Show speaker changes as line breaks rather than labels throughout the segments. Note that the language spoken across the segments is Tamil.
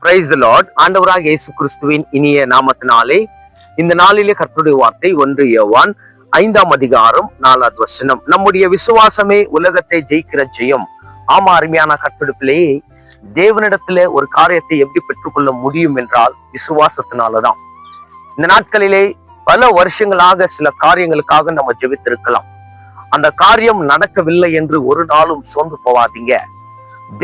Praise the Lord. ஆண்டவராக இயேசு கிறிஸ்துவின் இனிய நாமத்தினாலே இந்த நாளிலே கர்த்தருடைய வார்த்தை 1 யோவான் 5ஆம் அதிகாரம் 4வது வசனம். நம்முடைய விசுவாசமே உலகத்தை ஜெயிக்கிற ஜெயம். ஆமா, அருமையான கர்த்தருடைய தேவனிடத்துல ஒரு காரியத்தை எப்படி பெற்றுக்கொள்ள முடியும் என்றால் விசுவாசத்தினாலதான். இந்த நாட்களிலே பல வருஷங்களாக சில காரியங்களுக்காக நம்ம ஜெபித்திருக்கலாம். அந்த காரியம் நடக்கவில்லை என்று ஒரு நாளும் சோர்ந்து போவாதீங்க.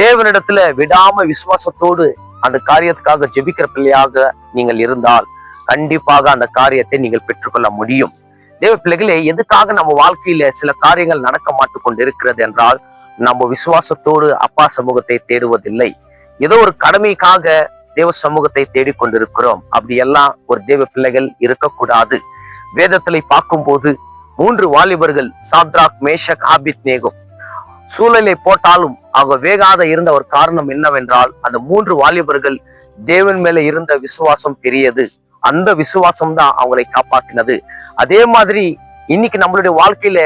தேவனிடத்துல விடாம விசுவாசத்தோடு அந்த காரியத்துக்காக ஜெபிக்கிற பிள்ளையாக நீங்கள் இருந்தால் கண்டிப்பாக அந்த காரியத்தை நீங்கள் பெற்றுக்கொள்ள முடியும். தேவ பிள்ளைகளே, எதுக்காக நம்ம வாழ்க்கையில சில காரியங்கள் நடக்க மாட்டு கொண்டு இருக்கிறது என்றால் நம்ம விசுவாசத்தோடு அப்பா சமூகத்தை தேடுவதில்லை. ஏதோ ஒரு கடமைக்காக தேவ சமூகத்தை தேடிக்கொண்டிருக்கிறோம். அப்படி எல்லாம் ஒரு தேவ பிள்ளைகள் இருக்கக்கூடாது. வேதத்திலே பார்க்கும்போது 3 வாலிபர்கள் சாத்ராக், மேஷக், ஆபேத்நேகோ சூழலை போட்டாலும் அவங்க வேகாத இருந்த ஒரு காரணம் என்னவென்றால் அந்த 3 வாலிபர்கள் தேவன் மேல இருந்த விசுவாசம் பெரியது. அந்த விசுவாசம் தான் அவங்களை காப்பாற்றினது. அதே மாதிரி இன்னைக்கு நம்மளுடைய வாழ்க்கையில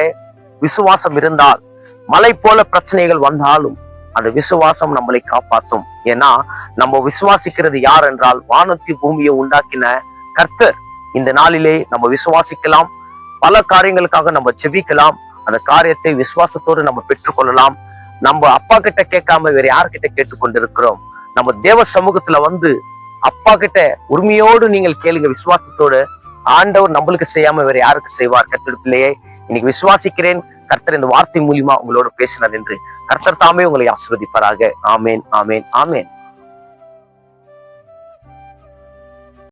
விசுவாசம் இருந்தால் மலை போல பிரச்சனைகள் வந்தாலும் அந்த விசுவாசம் நம்மளை காப்பாற்றும். ஏன்னா நம்ம விசுவாசிக்கிறது யார் என்றால் வானத்தை பூமியை உண்டாக்கின கர்த்தர். இந்த நாளிலே நம்ம விசுவாசிக்கலாம். பல காரியங்களுக்காக நம்ம ஜெபிக்கலாம். அந்த காரியத்தை விசுவாசத்தோடு நம்ம பெற்றுக்கொள்ளலாம். நம்ம அப்பா கிட்ட கேட்காம வேற யார்கிட்ட கேட்டுக்கொண்டிருக்கிறோம்? நம்ம தேவ சமூகத்துல வந்து அப்பா கிட்ட உரிமையோடு நீங்கள் கேளுங்க. விசுவாசத்தோடு ஆண்டவர் நம்மளுக்கு செய்யாம வேற யாருக்கு செய்வார்? கர்த்தர் பிள்ளையே, இன்னைக்கு விசுவாசிக்கிறேன் கர்த்தர் இந்த வார்த்தை மூலியமா உங்களோட பேசினார் என்று. கர்த்தர் தாமே உங்களை ஆசீர்வதிப்பாராக. ஆமேன், ஆமேன், ஆமேன்.